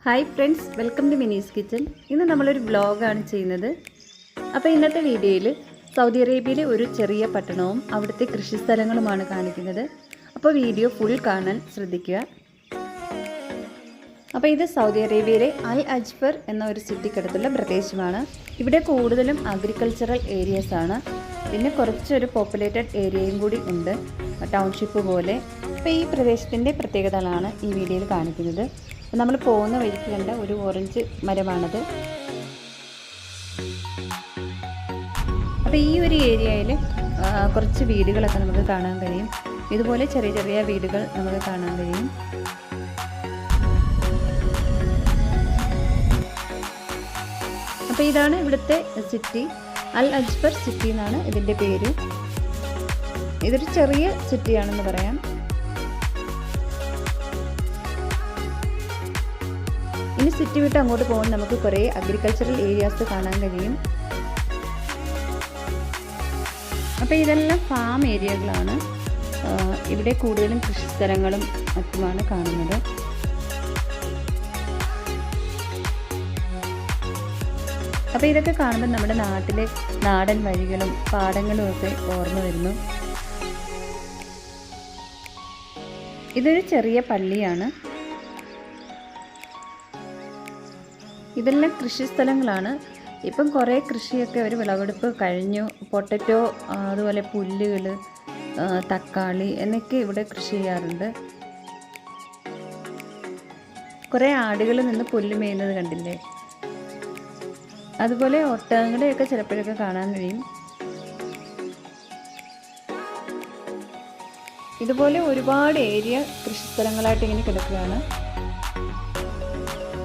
Hi friends, welcome to Mini's kitchen. ഇന്ന് നമ്മളൊരു വ്ളോഗാണ് ചെയ്യുന്നത്. അപ്പോൾ ഇന്നത്തെ വീഡിയോയിൽ സൗദി അറേബ്യയിലെ ഒരു ചെറിയ പട്ടണവും അവിടുത്തെ കൃഷിസ്ഥലങ്ങളുമാണ് കാണിക്കുന്നത്. അപ്പോൾ വീഡിയോ ഫുൾ കാണാൻ ശ്രദ്ധിക്കുക. അപ്പോൾ ഇത് സൗദി അറേബ്യയിലെ അൽ അജ്ഫർ എന്ന ഒരു സിറ്റിക്കടുത്തുള്ള പ്രദേശമാണ്. ഇവിടെ കൂടുതലും അഗ്രികൾച്ചറൽ ഏരിയസ് ആണ്. പിന്നെ കുറച്ചൊരു പോപ്പുലേറ്റഡ് ഏരിയയും കൂടി ഉണ്ട്, ടൗൺഷിപ്പ് പോലെ. അപ്പോൾ ഈ പ്രദേശത്തിൻ്റെ പ്രത്യേകതകളാണ് ഈ വീഡിയോയിൽ കാണിക്കുന്നത്. അപ്പോൾ നമ്മൾ പോകുന്ന വഴിക്ക് കണ്ട ഒരു ഓറഞ്ച് മരമാണത്. അപ്പോൾ ഈ ഒരു ഏരിയയിൽ കുറച്ച് വീടുകളൊക്കെ നമുക്ക് കാണാൻ കഴിയും. ഇതുപോലെ ചെറിയ ചെറിയ വീടുകൾ നമുക്ക് കാണാൻ കഴിയും. അപ്പോൾ ഇതാണ് ഇവിടുത്തെ സിറ്റി, അൽ അജ്ഫർ സിറ്റി എന്നാണ് ഇതിൻ്റെ പേര്. ഇതൊരു ചെറിയ സിറ്റിയാണെന്ന് പറയാം. ഇനി സിറ്റി വിട്ട് അങ്ങോട്ട് പോകുമ്പോൾ നമുക്ക് കുറേ അഗ്രികൾച്ചറൽ ഏരിയാസ് കാണാൻ കഴിയും. അപ്പോൾ ഇതെല്ലാം ഫാം ഏരിയകളാണ്. ഇവിടെ കൂടുതലും കൃഷിസ്ഥലങ്ങളും മറ്റുമാണ് കാണുന്നത്. അപ്പോൾ ഇതൊക്കെ കാണുമ്പോൾ നമ്മുടെ നാട്ടിലെ നാടൻ വഴികളും പാടങ്ങളും ഒക്കെ ഓർമ്മ വരുന്നു. ഇതൊരു ചെറിയ പള്ളിയാണ്. ഇതെല്ലാം കൃഷിസ്ഥലങ്ങളാണ്. ഇപ്പം കുറേ കൃഷിയൊക്കെ ഒരു വിളവെടുപ്പ് കഴിഞ്ഞു. പൊട്ടറ്റോ, അതുപോലെ പുല്ലുകൾ, തക്കാളി എന്നൊക്കെ ഇവിടെ കൃഷി ചെയ്യാറുണ്ട്. കുറേ ആടുകൾ നിന്ന് പുല്ല് മേയുന്നത് കണ്ടില്ലേ? അതുപോലെ ഒട്ടകങ്ങളെയൊക്കെ ചിലപ്പോഴൊക്കെ കാണാൻ കഴിയും. ഇതുപോലെ ഒരുപാട് ഏരിയ കൃഷിസ്ഥലങ്ങളായിട്ട് ഇങ്ങനെ കിടക്കുകയാണ്.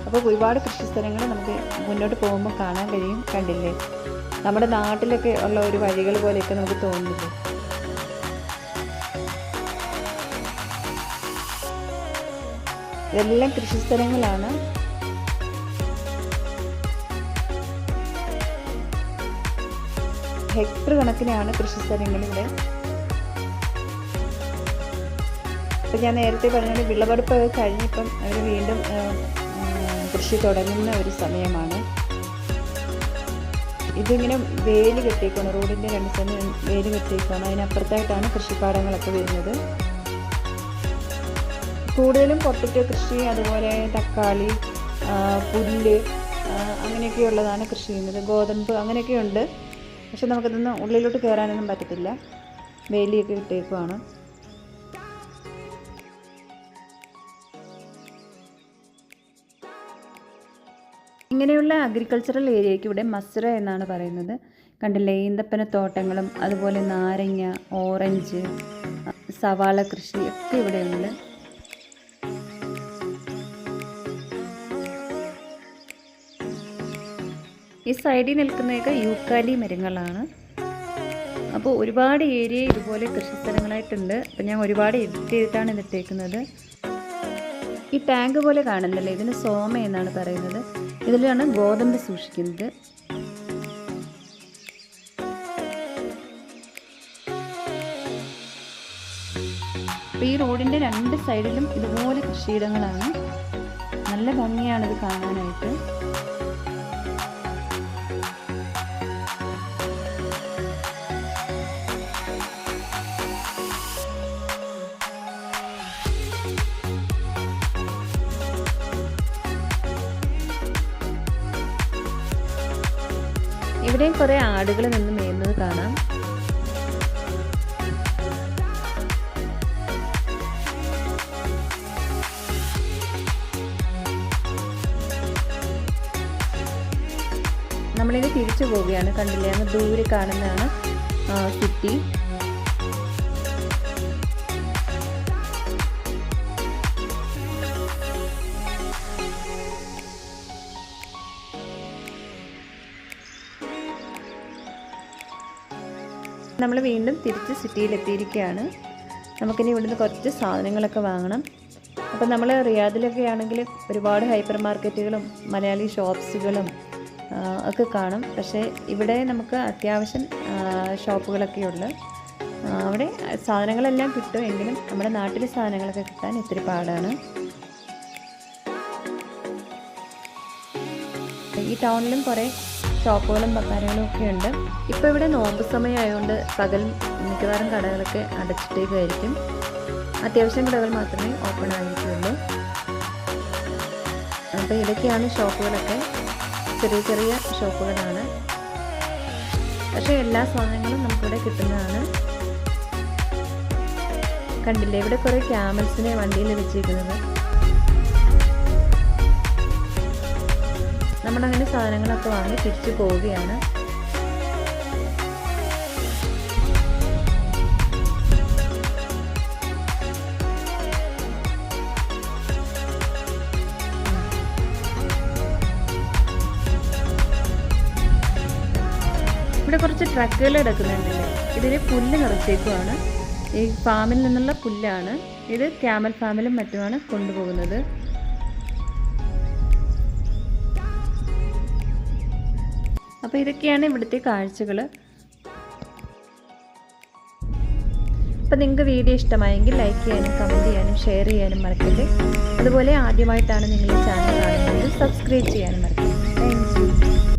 അപ്പോൾ ഒരുപാട് കൃഷിസ്ഥലങ്ങൾ നമുക്ക് മുന്നോട്ട് പോകുമ്പോൾ കാണാൻ കഴിയും. കണ്ടില്ലേ, നമ്മുടെ നാട്ടിലൊക്കെ ഉള്ള ഒരു വഴികൾ പോലെയൊക്കെ നമുക്ക് തോന്നുന്നില്ലേ? ഇതെല്ലാം കൃഷിസ്ഥലങ്ങളാണ്. ഹെക്ടർ കണക്കിനാണ് കൃഷിസ്ഥലങ്ങൾ ഇവിടെ. ഇപ്പം ഞാൻ നേരത്തെ പറഞ്ഞാൽ വിളവെടുപ്പ് കഴിഞ്ഞിപ്പം അവർ വീണ്ടും കൃഷി തുടങ്ങുന്ന ഒരു സമയമാണ്. ഇതിങ്ങനെ വേലി കെട്ടിയേക്കാണ്, റോഡിൻ്റെ രണ്ട് സൈഡിൽ വേലി കെട്ടിയേക്കാണ്. അതിനപ്പുറത്തായിട്ടാണ് കൃഷിപ്പാടങ്ങളൊക്കെ വരുന്നത്. കൂടുതലും പൊട്ടറ്റോ കൃഷി, അതുപോലെ തക്കാളി, പുല്ല്, അങ്ങനെയൊക്കെയുള്ളതാണ് കൃഷി ചെയ്യുന്നത്. ഗോതമ്പ് അങ്ങനെയൊക്കെയുണ്ട്. പക്ഷെ നമുക്കിതൊന്നും ഉള്ളിലോട്ട് കയറാനൊന്നും പറ്റത്തില്ല, വേലിയൊക്കെ ഇട്ടേക്കുവാണ്. ഇങ്ങനെയുള്ള അഗ്രികൾച്ചറൽ ഏരിയയ്ക്ക് ഇവിടെ മസ്ര എന്നാണ് പറയുന്നത്. കണ്ടില്ലേ, ഈന്തപ്പനത്തോട്ടങ്ങളും അതുപോലെ നാരങ്ങ, ഓറഞ്ച്, സവാള കൃഷി ഒക്കെ ഇവിടെയുണ്ട്. ഈ സൈഡിൽ നിൽക്കുന്നതൊക്കെ യൂക്കാലി മരങ്ങളാണ്. അപ്പോൾ ഒരുപാട് ഏരിയ ഇതുപോലെ കൃഷിസ്ഥലങ്ങളായിട്ടുണ്ട്. അപ്പോൾ ഞാൻ ഒരുപാട് എഡിറ്റ് ചെയ്തിട്ടാണ് ഇതിട്ടേക്കുന്നത്. ഈ ടാങ്ക് പോലെ കാണുന്നില്ലേ, ഇതിന് സോമ എന്നാണ് പറയുന്നത്. ഇതിലാണ് ഗോതമ്പ് സൂക്ഷിക്കുന്നത്. അപ്പോൾ ഈ റോഡിൻ്റെ രണ്ട് സൈഡിലും ഇതുപോലെ കൃഷിയിടങ്ങളാണ്. നല്ല ഭംഗിയാണിത് കാണാനായിട്ട്. ഇവിടെയും കുറേ ആടുകൾ നിന്ന് മേയുന്നത് കാണാം. നമ്മളിത് തിരിച്ചു പോവുകയാണ്. കണ്ടില്ലേ, അങ്ങ് ദൂരെ കാണുന്നതാണ് സിറ്റി. നമ്മൾ വീണ്ടും തിരിച്ച് സിറ്റിയിലെത്തിയിരിക്കുകയാണ്. നമുക്കിനി ഇവിടുന്ന് കുറച്ച് സാധനങ്ങളൊക്കെ വാങ്ങണം. അപ്പോൾ നമ്മൾ റിയാദിലൊക്കെ ആണെങ്കിൽ ഒരുപാട് ഹൈപ്പർ മാർക്കറ്റുകളും മലയാളി ഷോപ്സുകളും ഒക്കെ കാണും. പക്ഷേ ഇവിടെ നമുക്ക് അത്യാവശ്യം ഷോപ്പുകളൊക്കെയുള്ളു. അവിടെ സാധനങ്ങളെല്ലാം കിട്ടും. എങ്കിലും നമ്മുടെ നാട്ടിലെ സാധനങ്ങളൊക്കെ കിട്ടാൻ ഇത്തിരി പാടാണ്. ഈ ടൗണിലും കുറേ ഷോപ്പുകളും കാര്യങ്ങളും ഒക്കെ ഉണ്ട്. ഇപ്പോൾ ഇവിടെ നോമ്പ് സമയമായതുകൊണ്ട് പകൽ മിക്കവാറും കടകളൊക്കെ അടച്ചിട്ടേക്കായിരിക്കും. അത്യാവശ്യം കടകൾ മാത്രമേ ഓപ്പൺ ആയിരിക്കുള്ളൂ. അപ്പോൾ ഇതൊക്കെയാണ് ഷോപ്പുകളൊക്കെ, ചെറിയ ചെറിയ ഷോപ്പുകളാണ്. പക്ഷേ എല്ലാ സാധനങ്ങളും നമുക്കിവിടെ കിട്ടുന്നതാണ്. കണ്ടില്ലേ, ഇവിടെ കുറേ ക്യാമൽസിനെ വണ്ടിയിൽ വെച്ചിരിക്കുന്നത്. നമ്മളങ്ങനെ സാധനങ്ങളൊക്കെ വാങ്ങി തിരിച്ചു പോവുകയാണ്. ഇവിടെ കുറച്ച് ട്രക്കുകൾ എടുക്കുന്നുണ്ടല്ലേ. ഇതിന് പുല്ല് നിറച്ചേക്കുവാണ്. ഈ ഫാമിൽ നിന്നുള്ള പുല്ലാണ്. ഇത് ക്യാമൽ ഫാമിലും മറ്റുമാണ് കൊണ്ടുപോകുന്നത്. അപ്പോൾ ഇതൊക്കെയാണ് ഇവിടുത്തെ കാഴ്ചകൾ. അപ്പോൾ നിങ്ങൾക്ക് വീഡിയോ ഇഷ്ടമായെങ്കിൽ ലൈക്ക് ചെയ്യാനും കമൻറ്റ് ചെയ്യാനും ഷെയർ ചെയ്യാനും മറക്കരുത്. അതുപോലെ ആദ്യമായിട്ടാണ് നിങ്ങൾ ഈ ചാനൽ കാണുന്നത്, സബ്സ്ക്രൈബ് ചെയ്യാനും മറക്കരുത്. Thank you.